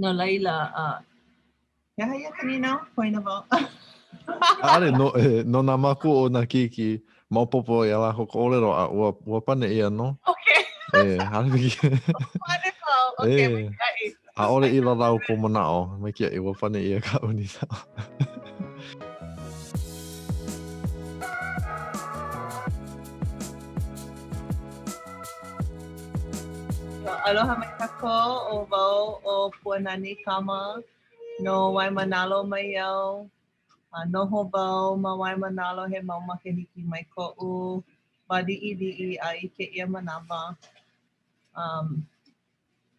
no laila yahaya kanino point about Ale no nā maku o nā kiki maupopo i ala hoko olelo a ua pane ia no. okay Hale wiki. wonderful okay A ole I la lau ko manao. Mai kia I ua pane ia ka uni tau. Aloha mai kakoo o wau o Pua Kama no Waimanalo mai au noho wau ma Waimanalo he mau makahiki mai ko'u wali'i a I keia manawa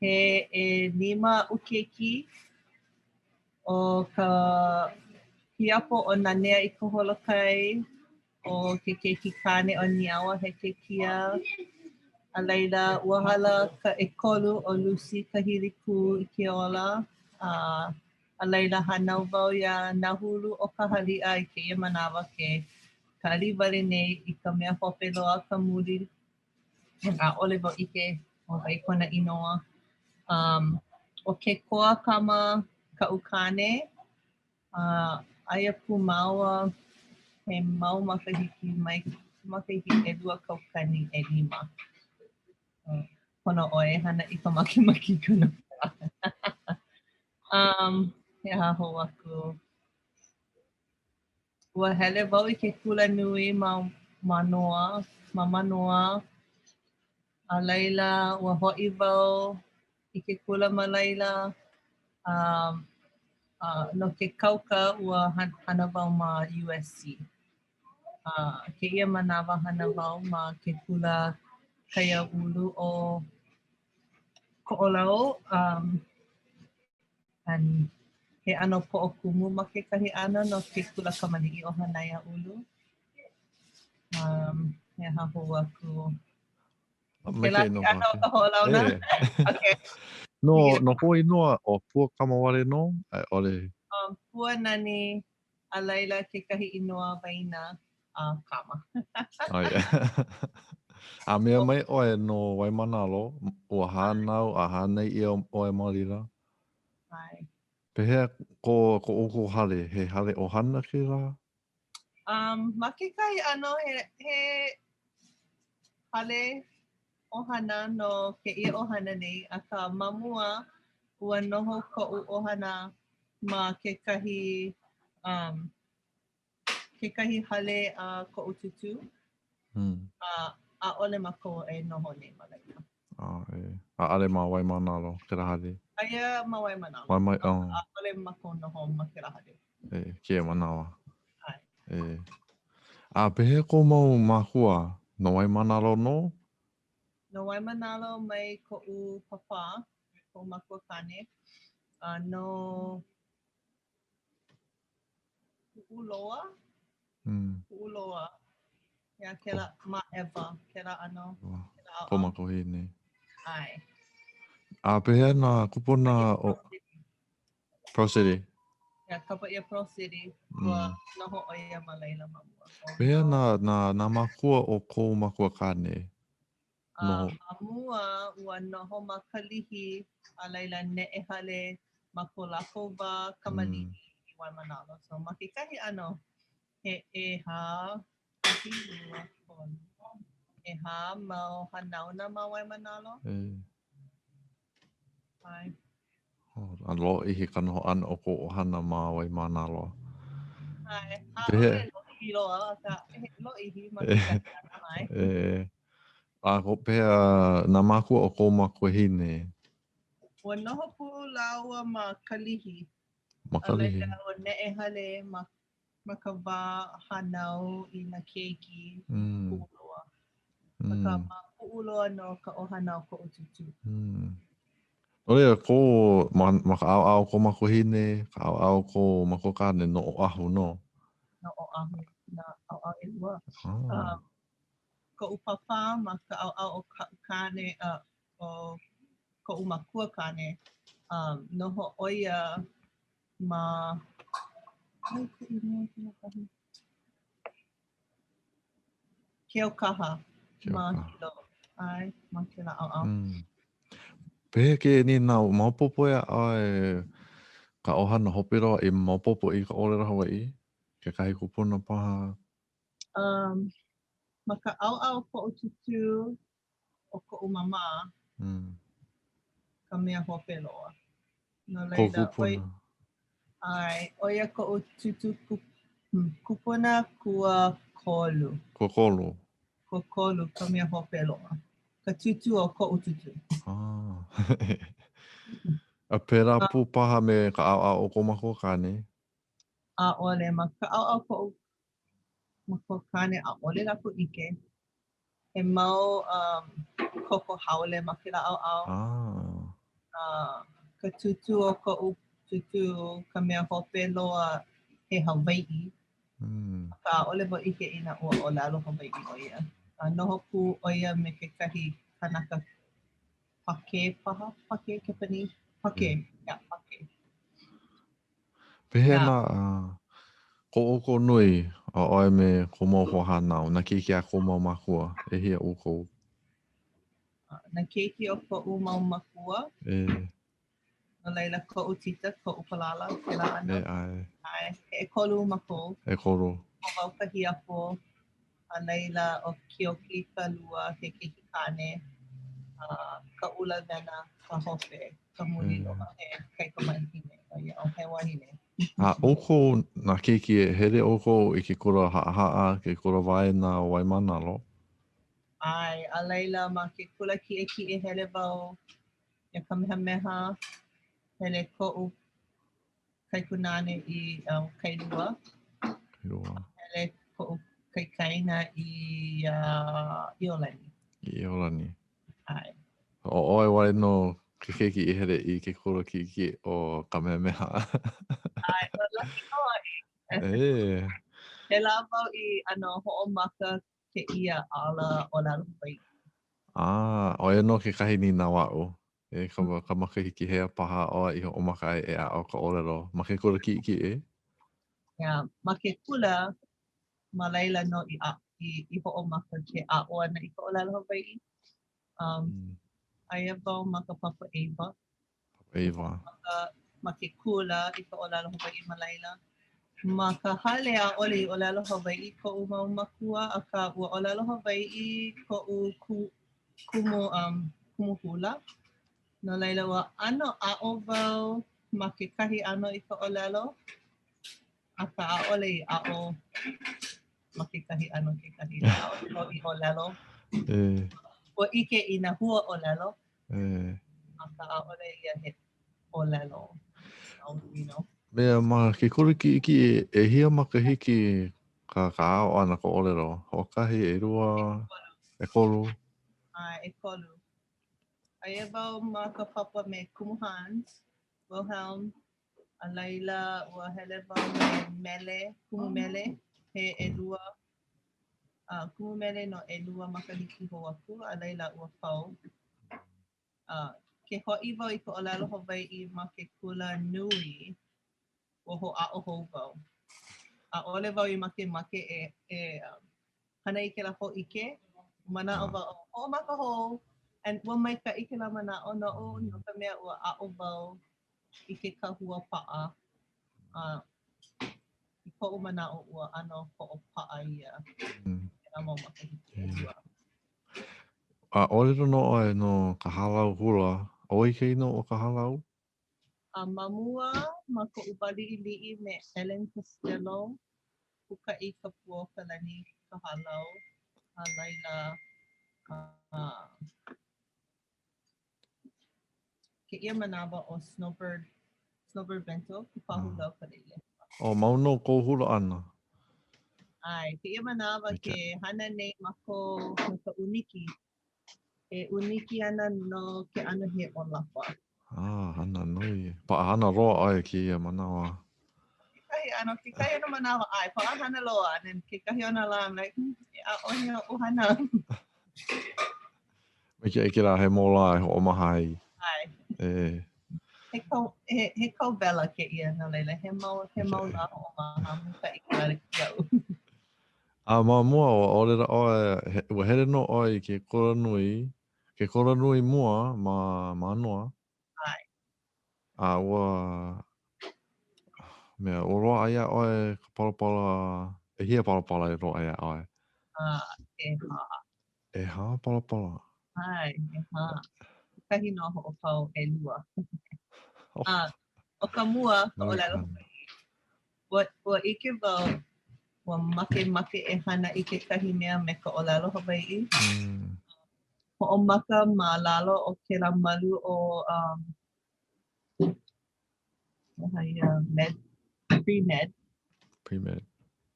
he 5 ukeki o ka hiapo o nanea I ka holokai o ke keki kane o niawa he ke kia a laila ua hala ka 3 o lusi kahiliku I ke ola a laila hanau wau ia nā hulu o ka hali'a I keia manawa ke kali wale nei I ka mea hope loa ka muli a ole wau ike o wai kona inoa o ke Pua Kama ka ukane aia pumaua he mau makahiki mai makahiki 2 kaukani 5 Kona oe hana I ka makimaki kana. He haho aku. Ua hele wau I ke kula nui ma Manoa. A laila ua ho'i wau I ke kula ma laila. No ke kauka ua hana wau ma USC. Keia manawa hana wau ma ke kula Hanaiulu o koolau and he ano po'o kumu ma kekahi ana no Ke Kula Kamalii o Hanaiaulu. He haho aku. Ke laki ano ka ho'olau na? Okay. No hoi noa o Pua Kama wale no? Ole. Pua nani a laila kekahi inoa waina kama. Oh yeah. A mea mai oe no Waimanalo, ua hanau a hanei ia oe marila. Ai. Pehea ko oko hale, he hale ohana ki la? Ma kekahi ano he hale ohana no keia ohana nei a ka mamua ua noho ko'u ohana ma kekahi hale ko'u tutu. A ole mākou e noho nei ma laila. A ale ma Waimanalo, kera hale. Aia ma Waimanalo. A ole mākou noho ma kera hale. Kia manawa. A pehe ko mau mahua, no Waimanalo no? No Waimanalo mai ko'u papa, ko'u makua kane. No ku'uloa. Ku'uloa. Ia kela ma Eva, kela ano. Ko mako hine. Ai. A pehe na kupuna o Pro City. Ia kapa ia Pro City. Ua noho o ia ma laila mamua. Pehe na makua o ko makua kane? Mamua ua noho ma kalihi a laila ne'e hale ma ko lākou wā Kamalii I Waimanalo. So ma kekahi ano he mau hanauna ma Waimanalo. Ai. A lo I he kanoho ana o ko ohana ma Waimanalo. Ai. Ole lo I loa ka lo I ma kekahi ana mai. A ko pea na makua o ko makua hine. Ua noho pū laua ma kalihi. Ma kalihi. A laila ua ne'e hale ma ka wā hanau I na keiki ku'uloa. Ka ku'uloa no ka ohana o ko'u tutu. Olea ko maka au ko makua hine, ka au ko makua kane no o ahu no? No o ahu, na au e ua. Ko'u papa ma ka au o kane o ko'u makua kane. Noho oia ma Keo kaha ma hilo. Ai, ma kela au. Pehe ke ni nā maupopo e ai ka ohana hopiro I maupopo I ka olelo Hawaii. Ke kahi kupuna paha. Ma ka au ko o tutu o ko umama ka mea hope loa. No Ko leila, kupuna. oia ko o tutu kupuna kua kolu. Ko kolu. Ko kolu ka mea hope loa. Ka tutu o ko o tutu. Ah. A pera pu paha me ka au o ko mako kane. A ole ma ka au ko o mako kane a ole la ko ike. He mau koko haole ma kila au. Ah. Ka tutu o ko o tutu ka mea hope loa he Hawaii. Ka ole mo ike ina ua o lalo Hawaii o ia. Noho pu o ia me ke kahi kanaka pake paha, pake kepani, pake, pake. Pehe na ko oko nui a oe me ko mau hohanau. Na ki a ko mau makua. E hia uko. Na keiki o ko mau makua. No leila ko tita, ko palala, kela ana. Ai. E kolu mako. E kolu. Ko wau ka hiapo. A leila o kioki ka lua he keiki kane. Ka ula vena, ka hope, ka muli loa he kaika mahine. O he wahine. Oko na keiki e here oko I ke kura haa ke kura vai na Waimanalo. Ai, a leila ma ke kula ki e hele wau. Ia kamehameha. Hele ko o kaikunane I kailua. Hele ko o kaikaina I Iolani. I Iolani. Ai. O oe wai no ke keiki I here I ke kura ki o kamehameha. Ai, o laki noa I. He la wau I ano ho'omaka ke ia ala o la Hawaii. Oe no ke kahi ni na wa'u. E ka makahiki hea paha o I ho'omaka e a o ka olelo. Ma ke kura ki e? Ma ke kula ma laila no I ho'omaka ke a o ana I ka o la Hawaii. Aia wau ma ka papa Eva. Eva. Ma ke kula I ka o la Hawaii ma laila. Ma ka hale a ole I o la Hawaii ko u mau makua a ka ua o la Hawaii ko u kumu hula. No laila wa ano a o wau ma ke kahi ano I ka o lalo. A ka a ole I a o ma ke kahi ano ke kahi a o I o lalo. Ua ike I na hua o lalo. A ka a ole ia he o lalo. Mea ma ke kura ki e hia makahiki ka ao ana ka olelo. Hokahi e rua, e kolu. E kolu. Aia wau ma ka papa me Kumuhans, Wilhelm, a laila ua hele wau me mele, kumu mele, he elua. Kumu mele no elua makahiki ho aku, a laila ua pau. Ke ho'i wau I ka olelo Hawaii ma ke kula nui, ua ho a o hou wau. A ole wau I make hana I ke la ho'ike, mana o wau o maka hou, and ua maikai ke la mana o no o no ka mea ua a o wau I ke kahua pa'a. I ko'u mana o ua ano ko'o pa'a ia. Kena mau makahiki e lua. Olelo no oe no ka Halau Hula. Oi kei no o ka Halau? Ma mua ma ko'u wali'ili'i me Ellen Costello. Puka'i ka pua kalani ka halau. A laila ke ia manawa o Snowbird Bento ki pahulau ka leile. Mau no kou hula ana. Ai, ke ia manawa ke hana nei mako no ka uniki. E uniki ana no ke ano he o lapa. Hana nui. Hana roa ai ki ia manawa. Ke kahi ano manawa ai, hana loa. And then ke kahi ona la, I'm like, o hea ohana. Me ke eke la he mola e ho o mahai. Ai. He kau vela ke ia na leila. He mau la o maha. Muka I ke lale ki au. Ma mua o le ra oe, ua hele no oe I ke kura nui, Ke kora nui mua ma noa. Ai. A ua mea o roa ia oe ka palapala e hia palapala e roa ia oe. E hā. E hā palapala. Ai, e hā. Kahi no ho o pau e lua. O ka mua ka olelo ua ike wau ua make e hana i ke kahi mea me ka olelo Hawai'i. Ho'omaka ma lalo o ke la malu o med, pre-med. Pre-med.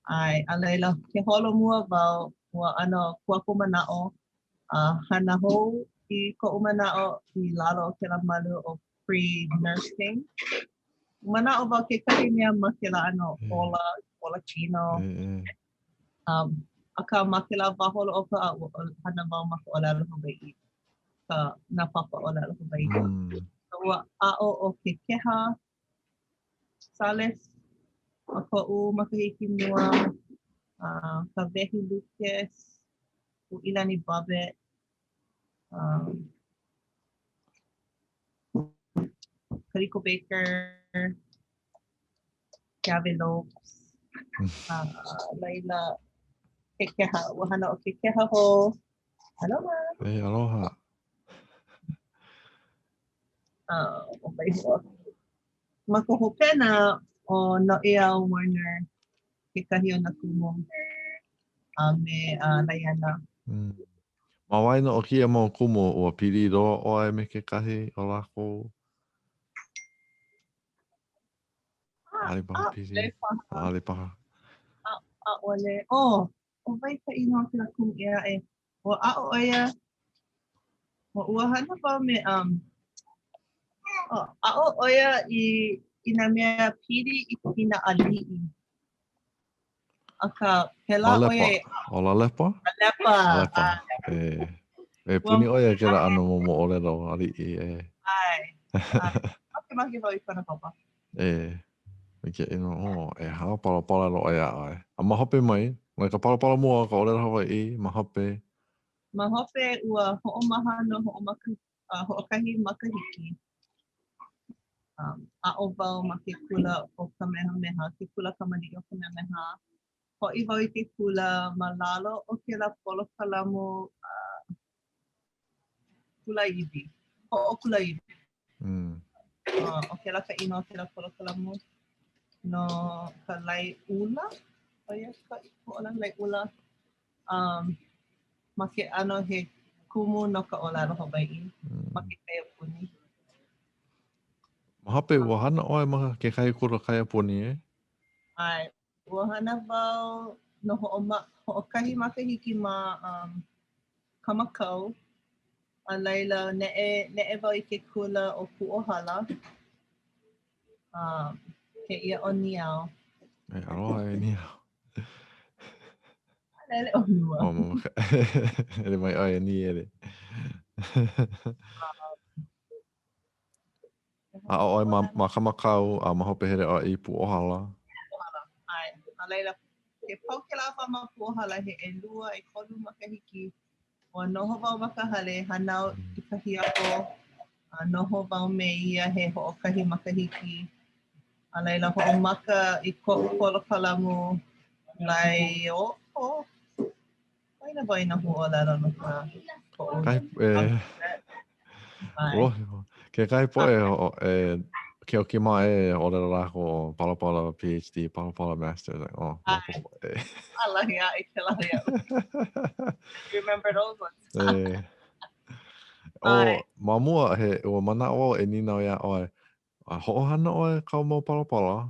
Ai, a leila ke holo mua wau ua ano Pua Kama hana hou i ko'u mana'o i lalo o ke la malu o pre-nursing. Mana'o wau ke kahi mea ma ke la ano ola kino. Aka ma ke la waholo o ka hana wau ma ka olelo Hawai'i. Ka na papa olelo Hawai'i. Ua a'o o ke keha, sales, o ko'u makahiki mua, ka wehi Lucas, u Ilani Babet, Kariko Baker, Gavin Lopes, Laila, ke keha, ua hana o ke keha ho, aloha. Hey, aloha. O mai hoa. Ma ka hopena o No'ea Warner, ke kahi o na kumu, me Laiana. Ma waina o kia mo kumu ua piri roa oe me ke kahi o lako. Alipaha piri. Alipaha. Ole. O vai ka ino ke la kumu ea e. O a'o oia. O ua hana wau me a'o oia i na mea piri i kina ali'i. Aka pela oia e. O la lepa? La lepa. Lepa. E puni oia ke la ano mo olelo ali'i e. Ai. Make wau i kona papa. Me ke ino e hao palapala lo oia oe. A mahope mai. Mai ka palapala mua ka olelo Hawai'i. Mahope. Mahope ua ho'omaha no ho'okahi makahiki. A'o wau ma ke kula o Kamehameha, ke Kula Kamalii o Kamehameha. Ho'i wau i ke kula ma lalo o ke la polokalamu kula iwi. Ho'o kula iwi. O ke la ka ino o ke la polokalamu no ka Hanaiaulu. Oia ka ho'ola Hanaiaulu. Ma ke ano he kumu no ka olelo Hawai'i. Ma ke kai puni. Mahape ua hana oe maha ke kai kura kai puni e? Ai, ua hana wau no ho'okahi makahiki ma Kamakau. A laila ne'e wau i ke kula o Puohala. Keia o niao. Aloha e nia. Alele o nua. Ele mai oe ni ele. A oe ma Kamakau a mahope here o i Puohala. Ai, a laila ke pau ke lawa ma Puohala he e lua e kolu makahiki. Ua noho wau makahale hanau i ka hiako. Noho wau me ia he ho'okahi makahiki. A laila ho'omaka i ko'u polokalamu lai o. Waina wai na hu'olelo no ka ko'u. Ke kai po ke o ki mai e o le lako o palapala PhD, palapala Master. Alahi a i ke lahi au. Remember those ones. O mamua he o mana o e nina o ia oe. Ho'ohana oe kau mau palapala.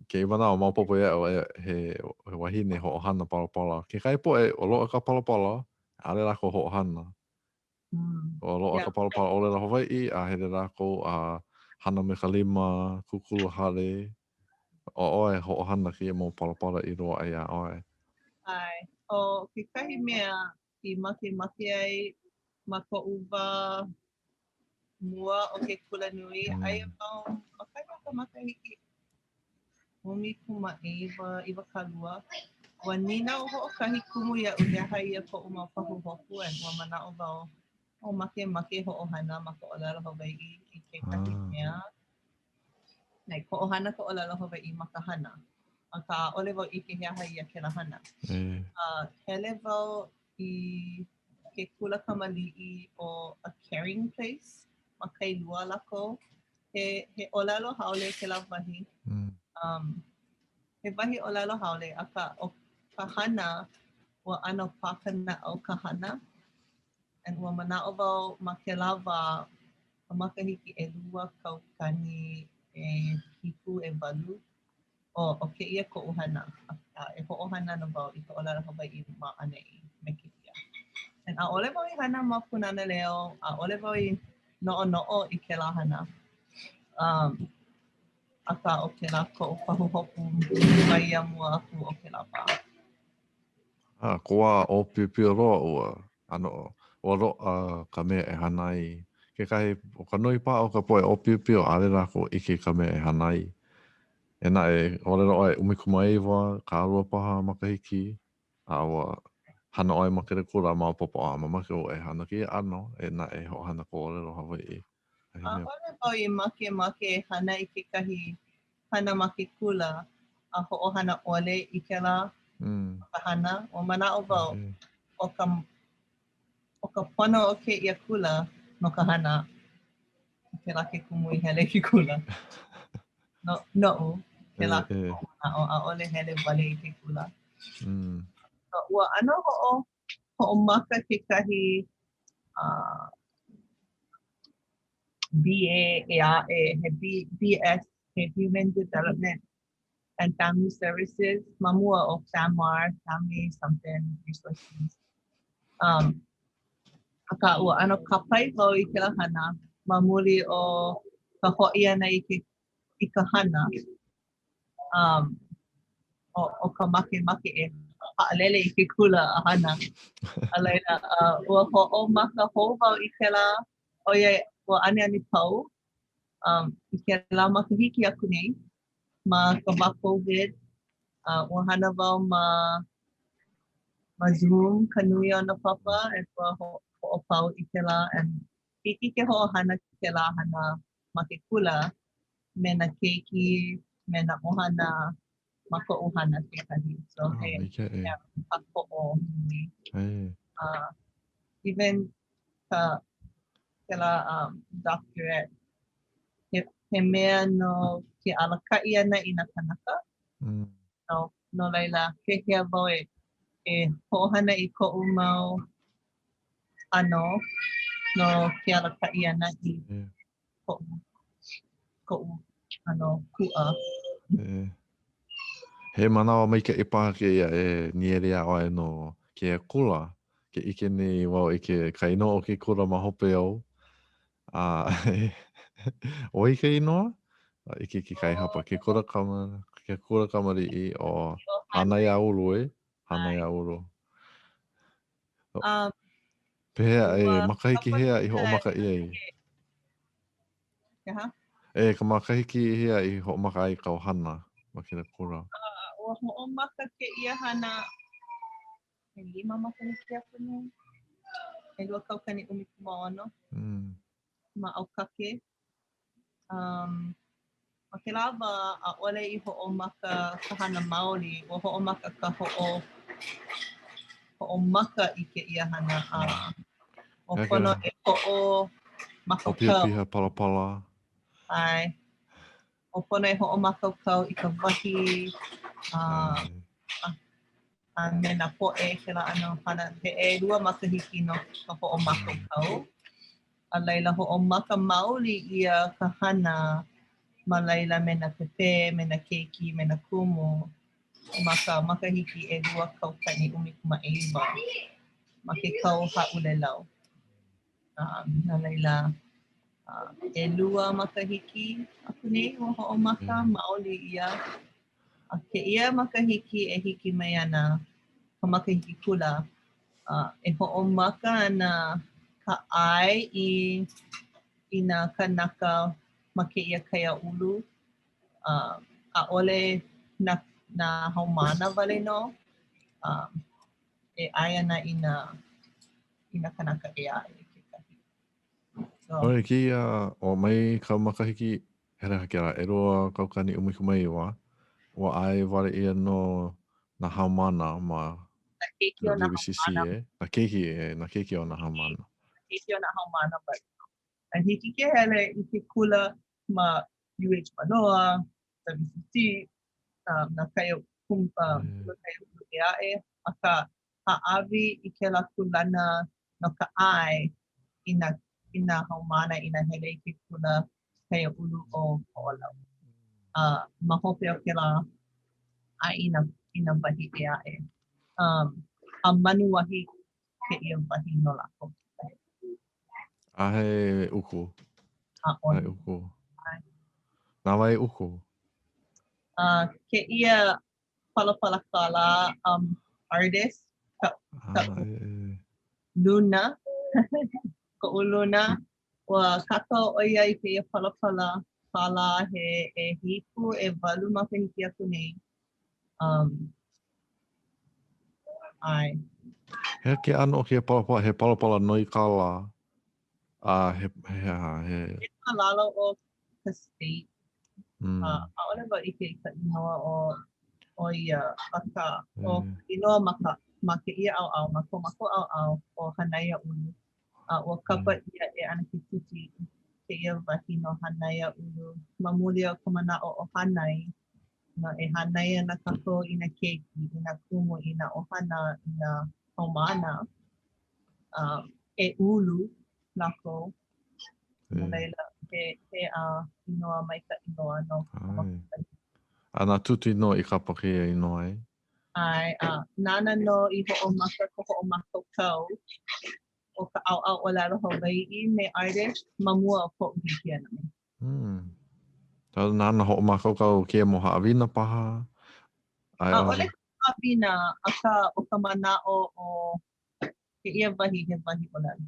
Ke iwana o maupopo ia o he wahine ho'ohana palapala. Ke kai po e o loa ka palapala, ale lako ho'ohana. O loa ka palapala o le Hawai'i, a he lako a hana me ka lima, kukulu hale. O oe ho'ohana ki e mau palapala i roa ia oe. Ai, o ke kahi mea i make ai ma ko uwa mua o ke kula nui. Aia wau, o kai o ka makahiki. Umi kuma iwa kalua. Wa nina o ho'okahi kumu ia u hea haia ko umau pahu hoku e. Wa mana o wau O make ho'ohana ma ka olelo Hawai'i I kekahi mea. Nei, ko ohana ko olelo Hawai'i ma ka hana. A ka ʻaʻole wau ʻike hea haia kēlā hana. Hele wau I Ke Kula Kamalii o A Caring Place ma Kailua lako. He olelo haole kēlā wahi. He wahi olelo haole a o ka hana ua ʻano pakana o ka hana. And ua manaʻo wau ma kēlā wā ka makahiki 2 kaukani e hiku 8 o keia koʻu hana. E hoʻohana no wau I ka olelo Hawai'i ma ʻaneʻi me keia. And ʻaʻole wau I hana ma punana leo, ʻaʻole wau I noʻonoʻo I kēlā hana. Aka o kēlā koʻu pahuhopu mai ia mua aku o kēlā wā. Koa o piupio roa ua ano o roa ka mea e hana I. Ke kai o ka nui pā o ka poe o piupio ale rako ike ka mea e hana I. E na e ore roa e umikumaiwa ka arua paha makahiki a ua hana oi makere kura mau popo a mamake o e hana ki ano e na e ho hana ko ore roa Hawaii. Ore wau I make hana I kekahi hana make kula a hoʻohana ʻole I kēlā ka hana. O manaʻo wau o ka pono o keia kula no ka hana. Kēlā ke kumu I hele ki kula. Noʻu kēlā ke manaʻo ʻaʻole hele wale I ke kula. Ua ʻano hoʻomaka kekahi BA he BS, he Human Development and Family Services, mamua o FAMAR, Family Something Resources. Aka ua ano kapai wau I kēlā hana, mamuli o ka hoʻi ana I ka hana, o ka make e haʻalele I ke kula a hana. A laila, ua hoʻomaka hou wau I kēlā, oia ua ane pau, I kēlā makahiki aku nei, ma ka wā COVID, ua hana wau ma Zoom, ka nui o na papa, e kua hoʻopau I kēlā, and hiki ke hoʻohana kēlā hana ma ke kula, me na keiki, me na ohana, ma koʻu hana kekahi. So he pakoʻo nui. Even kēlā doctorate, he mea no ke alakaʻi ana I na kanaka. No laila, kehea wau e hoʻohana I koʻu mau ano no ke alakaʻi ana I koʻu ano kuʻa. He manawa mai ka ipaha ke ia e nierea oe no ke kula, ke ike ni wau I ke kaino o ke kula ma hope au. O I ke inoa? Ike ki kai hapa, ke kula Kamalii o Hanaiaulu e? Hanaiaulu. Pehea e makahiki hea I hoʻomaka I ai. E ka makahiki hea I hoʻomaka ai kau hana ma kina kura. Ua hoʻomaka keia hana e 5 makahiki aku nei. E 2 kaukani ʻumikumaono. Ma ʻaukake. Ma ke lawa ʻaʻole I hoʻomaka ka hana Maori, ua hoʻomaka ka hoʻomaka I keia hana o pono e hoʻo makaukau. Piha palapala. Ai. O pono e hoʻomakaukau I ka wahi, a me na poʻe kēlā ano hana he 2 makahiki no ka hoʻomakaukau. A laila hoʻomaka maoli ʻia ka hana ma laila me na pepe, me na keiki, me na kumu. Ma ka makahiki 2 kaukani ʻumikumaʻiwa ma ke kau haʻulelau. Na laila 2 makahiki aku nei ua hoʻomaka maoli ʻia. A keia makahiki e hiki mai ana ka makahiki kula e hoʻomaka ana ka ʻai I nā kanaka ma keia Hanaiaulu. ʻAʻole nā haumana wale no. E ʻai ana I nā kanaka e ʻae kekahi. Oi, keia, o mai ka makahiki, hele hake la, e roa kaukani umikumai wa, wa ai wale ia no na haumana ma Na keiki o na WCC haumana. na keiki o na haumana. Keiki o na haumana, but a hiki ke hele I ke kula ma UH Manoa, WCC, na kaya kula kaya ulu e ae, a ka haawi I ke la kulana no ka ai I na haumana I na hele I ke kula kaya ulu o koolau. Ma hope o ke la a ina wahi e ae. A manu wahi ke ia wahi no lako. Ahe uku, A ahe oni. uku. Nā wai uku. Ke ia palapala kala artist ka Luna ka Luna wa kakao o ia I ke ia palapala kala he hiku e walu maka hiki aku nei. Ai. He ke ano ke palapala noi kala. He. E ka lalo o ka state. Mm. Aole wa I ke ka inoa o ia aka o inoa ma ke ia au ma ko mako au o Hanaiaulu. O kapa ia e ana ki tuti ke ia wahi no Hanaiaulu. Ma muli o ka mana o hanai. No e hanai ana kakoo I na keiki, I na kumu, I na ohana, I na haumana. E ulu lako. No leila he inoa mai ka inoa no ka Ana tutu no I kapa kia I no ai. Ai, nana no I ho'omaka ko ho'omaka kau o ka au o lalo Hawaii me artist mamua o ko hiki ana me. Tau nana ho'omaka kau kia mo haawina paha. Ai Ole ka pina aka o ka mana o ke ia wahi he wahi o lalo.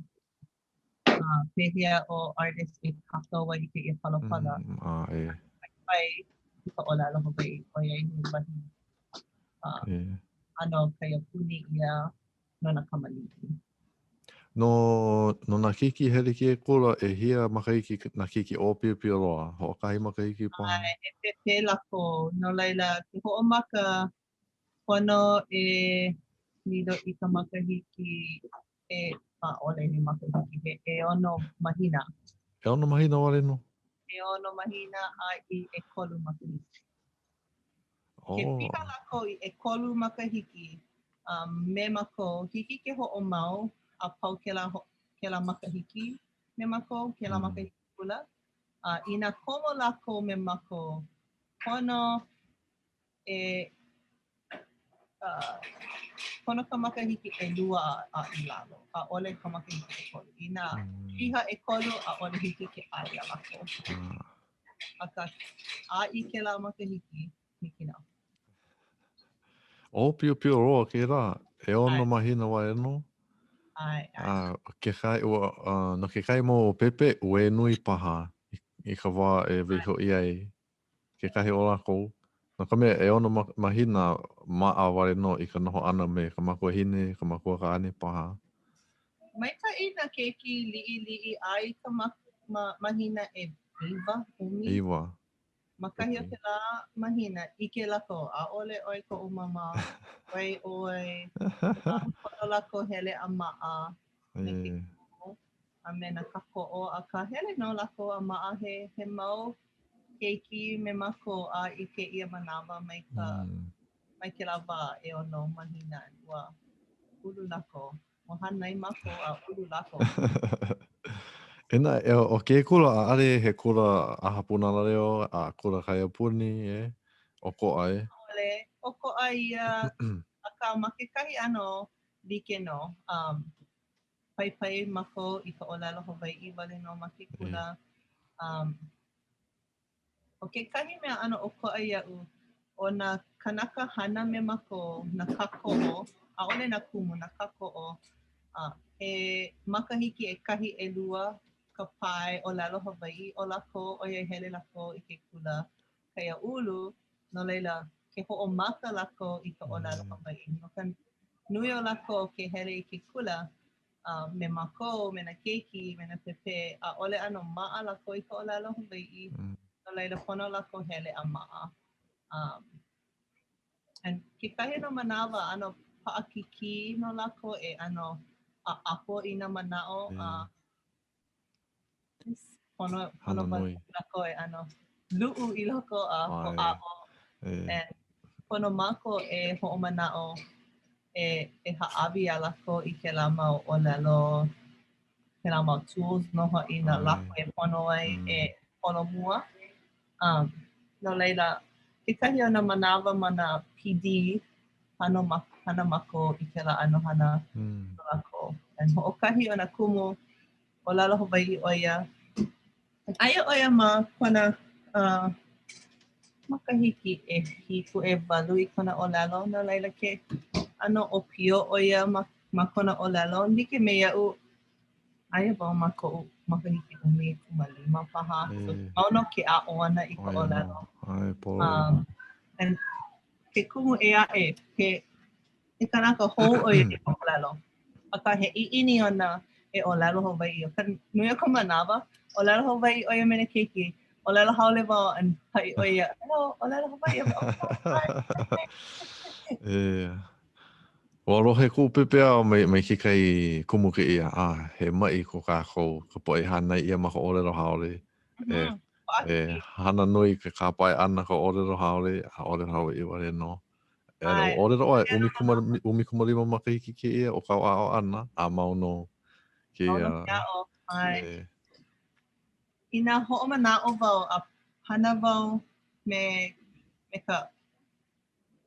Pehea o artist e kakao wai ke ia palapala. Ai, I ka o lalo Hawaii o iai he wahi. Ano kaya puni ia no na kamalii. No na kiki hele ki e kula e hia makahiki na kiki o pia loa. Ho kahi makahiki paha. Ai, e pepe lako no laila ke ho'omaka pono e nido I ka makahiki e ole ni makahiki e ono mahina. E ono mahina wale no? E ono mahina I e kolu makahiki. Ke piha lako I e kolu makahiki me mako hiki ke ho'omau a pau ke la makahiki me mako ke la makahiki kula. Ina komo lako me mako pono e pono ka makahiki e lua I lalo. A ole ka makahiki e kolu. Ina piha e kolu a ole hiki ke aia lako. Aka I ke la makahiki hiki nā. O pio roa ke rā. E ono mahina wale no? Ai. Ke kai no ke kai mo pepe ue nui paha. I ka wā e veho I ai. Ke kahi o lako. No ka mea e ono mahina maa wale no I ka noho ana me ka makua hine, ka makua ka ane paha. Mai ka ina keiki li'i ai ka mahina e iwa, umi. Iwa. Makahi o ke la mahina, ike lako, a ole oi ko umama, oi oi, kono lako hele a maa, me ke kumu, a me na kakoo, a ka hele no lako a maa he mau keiki me mako a ike ia manawa mai ke la wā e ono mahina ua ulu lako. Ohana I mako a ulu lako. Ena, o ke kula a are he kula a hapuna leo, a kula kai puni, o ko ai. Ole, o ko ai ia, a ka makikahi ano, like no. Pai mako I ka olelo Hawaii wale no makikula. O ke kahi mea ano o ko ai iau, o na kanaka hana me mako na kakoo, a ole na kumu na kakoo, e makahiki e kahi e lua ka pai o lalo Hawaii o lako o ia hele lako I ke kula kaya ulu no leila ke ho'omaka lako I ka o lalo Hawaii. No ka nui o lako ke hele I ke kula me mako, me na keiki, me na pepe, a ole ano maa lako I ka olelo Hawai'i, no laila pono lako hele a maa. And kekahi no manawa ano paakiki no lako e ano a apo I na manao pono ba lako e ano lu'u I loko a ho'a'o and pono mako e ho'omana'o e ha'awi a lako I kēlā mau olelo, kēlā mau tools no ho'i na lako e pono ai e pono mua. No leila, kekahi o na manawa ma na PD hana mako I kēlā ano hana no lako. And ho'okahi o na kumu olelo Hawai'i ʻoia. Aia ʻoia ma kona makahiki e hiku e walu I kona olelo no laila ke ano ʻopio ʻoia ma kona olelo like me iaʻu aia wau ma koʻu makahiki ʻumi paha. So mauno ke ʻaʻoana I ka olelo. And ke kumu e aʻe ke kanaka hou ʻoia I ka olelo. Aka he ʻiʻini ona e olelo Hawai'i. Ka nui o ka manawa, olelo Hawai'i ʻoia me na keiki. Olelo haole wau an haʻi ʻoia. Hello, olelo Hawai'i wau. Ua he ku pepea o mai ke kai kumu ke ia. He mai ko kakoo. Ka poe hana ia ma ka olelo haole. Hana nui ka kapai ana ka olelo haole. A olelo Hawai'i wale no. Olelo oe, umi kumalima ma ka hiki ke ia. O kau a o ana. A mauno ke ia. Ina ho'omana'o wau a hana wau me ka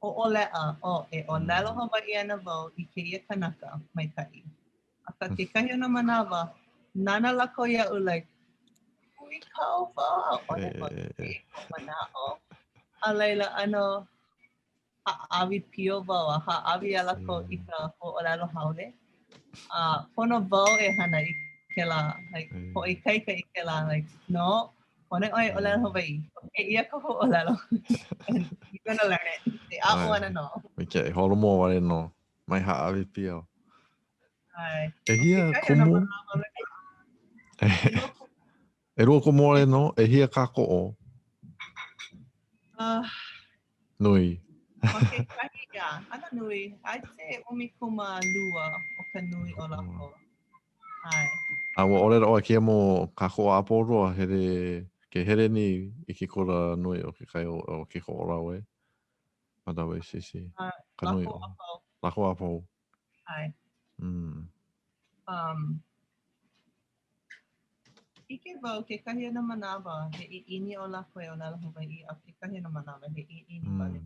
o'ole'a e olelo Hawai'i ana wau I keia kanaka maikai. Aka kekahi o na manawa, nana lako ia'u like, ui kau wau. Ole wau ke ho'omana'o. A laila ano ha'awi pio wau a ha'awi a lako I ka ho'olelo haole. Pono wau e hana I kēlā, like, ho'ikaika I kēlā, like, no, pone oi olelo Hawai'i. E ia ka ho'olelo. And you're gonna learn it. Te a'o ana no. Ke holo mo wale no. Mai ha'awi pio. E hia kumu. E rua ko mōre no. E hia kakoo. Nui. Ma ke kahi ia. Ana nui. I'd say umikuma lua o ka nui o lako. Ua olelo oe kia mo kakoo a pōroa ke here ni I ke kura nui o ke kai o ke koolau e. Madawe sisi. Ka nui o. Lako a pō. Ike wau ke kahi o na manawa he ʻiʻini o lako e olelo Hawai'i a ke kahi o na manawa he ʻiʻini wale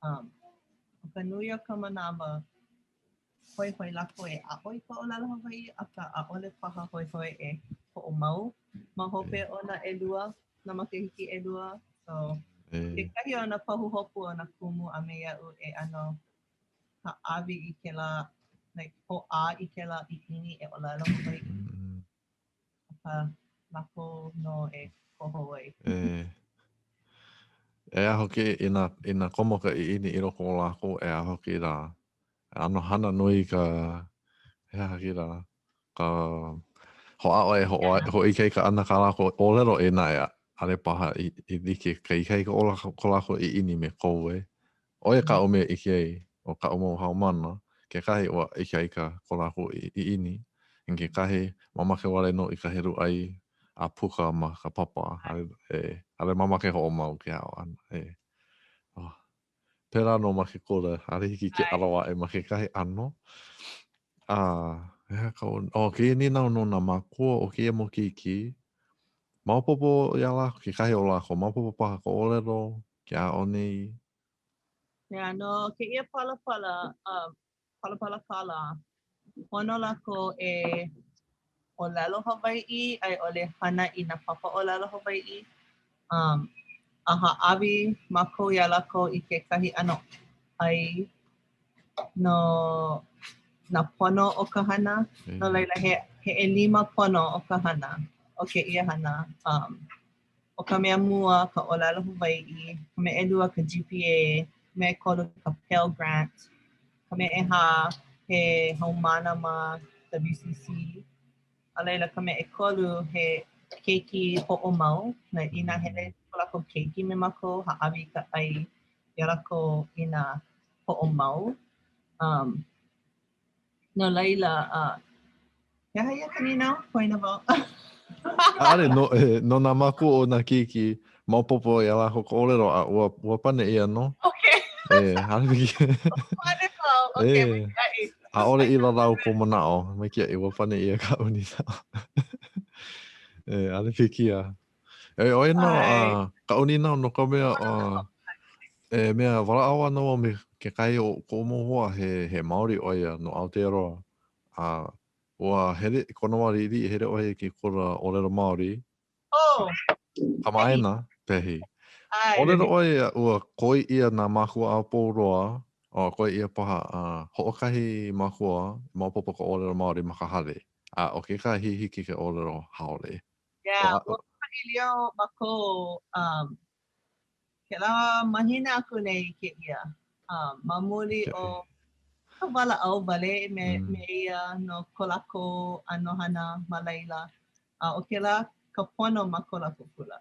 ana. O ka nui o ka manawa hoi lako e a'o I ka olelo Hawai'i a ka ʻaʻole paha hoi e hoomau ma hope o na ʻelua na makahiki ʻelua. So ke kahi o na pahu hopu o na kumu a me iaʻu e ano ha'awi I kēlā like hoʻā I kēlā ʻiʻini e olelo Hawai'i. Lako no e koho ai. E a hoki ina komoka I ini I roko o lako e a hoki rā. Ano hana nui ka e a hoki rā. Ka hoa oe ho ikei ka ana ka lako olelo e nai ale paha I like ka ikei ka ola ko lako I ini me kou e. Oe ka ome ikei o ka omo haumana. Ke kahi o ikei ka ko lako I ini. In ke kahi mamake wale no I ka heru ai a puka ma ka papa. Ale mamake ho o mau ke ao ana. Pera no ma ke kora. Ale hiki ke arawa e ma ke kahi ano. Ke ni nau no na makua o ke mo ki. Maupopo ia lako, ke kahi o lako. Maupopo paha ko olelo, ke a o nei. No, ke ia pala kala. Pono lako e olelo Hawai'i, ai ole hana I na papa olelo Hawai'i. A ha'awi mako ia lako I ke kahi ano ai no na pono o ka hana. No laila he 5 pono o ka hana. O ke ia hana. O ka mea mua ka olelo Hawai'i. Ka mea 2 ka GPA. Me kolu ka Pell Grant. Ka mea 1 he haumana ma WCC. A leila ka mea ʻekolu he keiki hoʻomau. Na ina hele ko lako keiki me mako, ha'awi ka ʻai ia lako ina hoʻomau. No laila, ia ia ka ninau? Poina wau. Ale, no nā maku o nā kiki, maupopo ia lako ko olelo a ua pane ia no. Okay. Ale piki. Pane wau. Okay, maikai. A ole I lau ko manao, mai kia ua pane ia ka unina. Ale piki a. Oi no, ka unina no ka mea, mea wala no me ke kai o ko mohoa he Maori oia no Aotearoa. Ua hele, kona wariri hele oia ki kura olelo Maori. Oh. Kama aina, pehi. Ai. Olelo oia ua koi ia nā makua a pōroa, o koi ia paha hoʻokahi makua, maupopo ka olelo Maori makahale. O ke ka hihiki ke olelo haole. Yeah, ua ilio mako, ke la mahina aku nei ke ia. Mamuli o ka wala au wale me ia no ko lako anohana ma laila. O ke la ka pono ma ko lako kula.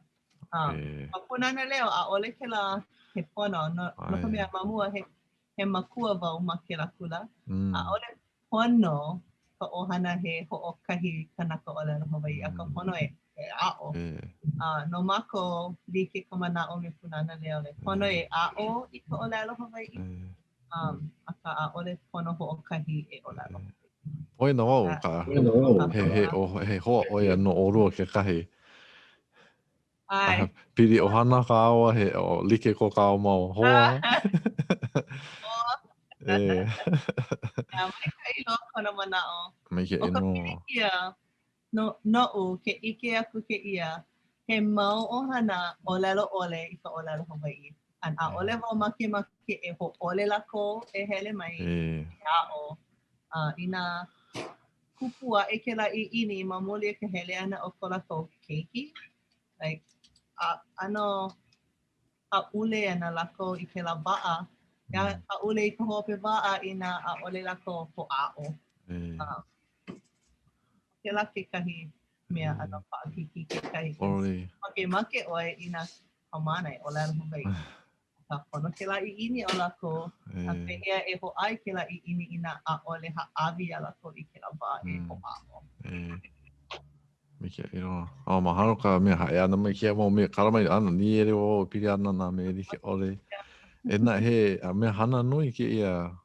Ma punana leo a ole ke la he pono. No ka mea mamua he makua wau ma ke la kula. A ole pono ka ohana he hoʻokahi kanaka olelo Hawaii. A ka pono e a'o. No mako like ka mana'o me punana leo le. Pono e a'o I ka olelo Hawaii. Aka a ole pono hoʻokahi e olelo. Oi no wau ka he hoa oia no orua ke kahi. Ai. Piri ohana ka awa he o like ko ka ao mau hoa. Ia maikai loa kona mana'o. Mai ke O ka no. pilikia no'u ke ike aku ke ia he mau ohana olelo ole I ka olelo Hawaii. An a ole wau makemake e ho'ole lako e hele mai e a'o. Ina kupua e ke la I ini ma muli e ka hele ana o ko lako keiki. Like, ano ha'ule ana lako I ke la wa'a. Ia ha'ule I ka ho'ope wa'a ina a ole lako ho'a'o. Ke la ke kahi mea ano pa'akiki ke kahi. Make oi ina haumana e olelo Hawaii. Ka pono ke la I ini o lako. A pehea e ho'ai ke la I ini ina a ole ha'awi a lako I ke la wa'a e ho'a'o. Mika iro. Mahalo ka mea hae ana mai kia mo mea karamai ana ni ere o piri ana nā mea like ole. E nā he mea hana nui ke ia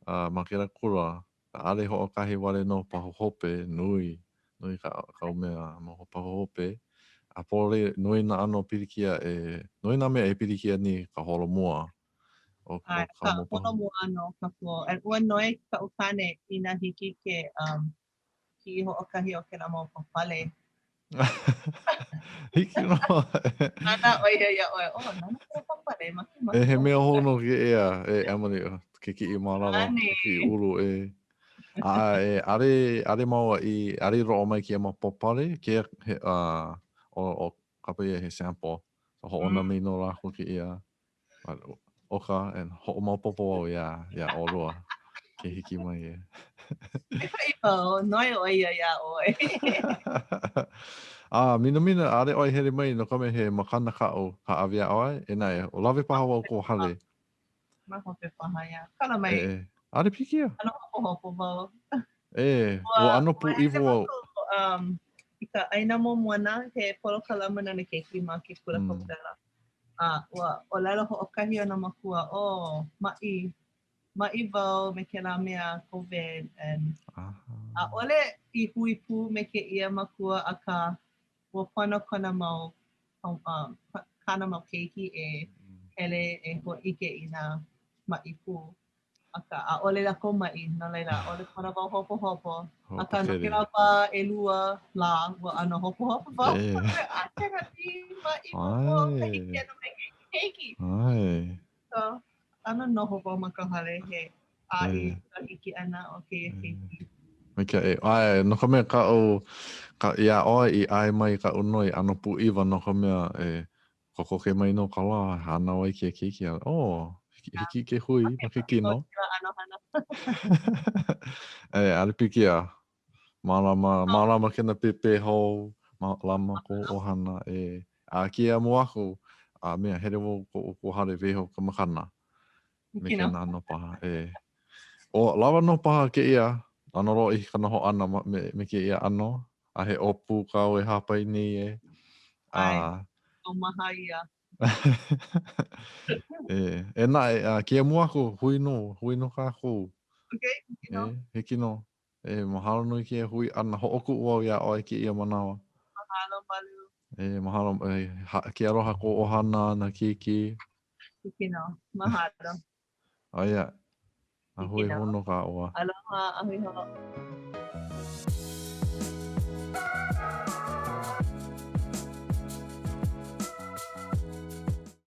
ma ke la kura. Ale ho'okahi wale no pahohope nui. Nui ka mea mo pahohope. A pole nui na ano pirikia nui na mea e pirikia ni ka holo mua. O ka mo paho. Ka holo mua no ka flo. E ua noi ka ukane ina hiki ke ki ho'okahi o ke la mo papale. Hiki no. Nana oia ia oe. Nana ka papale. Maki. He mea hono ke ea. Amani ke ki I marara. Ki ulu are maua are ro'o mai ki ma popare ke o kapaia he sample. So ho'ona me no rako ki ia. Oka and ho'omau popo au ia oloa. Ke hiki mai e. Noi oia ia oe. Mina are oi here mai no kame he makana ka'o ka awia oi. E nai, o lawe paha wau ko hale. Mahope paha ia. Kala mai. Are pikia. Ano hopo wau. Ua ano pu iwo au. I ka aina mo moana he polo kalama na ne keiki ma ke kula kamalii. Ua olelo ho'okahi ona makua ma'i wau me ke la mea COVID and ole I hui pu me ke ia makua a ka ua pono kona mau kana mau keiki e hele e ho'ike I nā ma'i pu. Aka a ole lako ma'i no laila ole pono wau hopo. Aka no ke la wā e lua la ua ano hopo wau. A tera ti ma'i mo ka hiki ana me keiki. So, ano noho wau makahale he ai ka hiki ana o ke keiki. Ai, no ka mea ka ia oa I ai mai ka unoi ano pu iwa no ka mea koko ke mai no ka la hana wai ke keiki. Hiki ke hui, ma ke kino. Ale pikia. Malama kena pepe hou, malama ko ohana e. A kia mo aku, a mea here mo ko hare veho ka makana. Me kena ano paha e. O lawa no paha ke ia, ano ro I kana ho ana me ke ia ano, a he opu kau e hapai ni e. O maha ia. E nā kia mua ko hui no kākou. Okay, Hiki no. Mahalo nui kia hui ana ho oku ua ia o ki ia manawa. Mahalo malu. Mahalo, kia roha ko ohana na kiki. Hiki no. Mahalo. Aia, a hui Hiki no. hono ka ua. Aloha, ahui ho.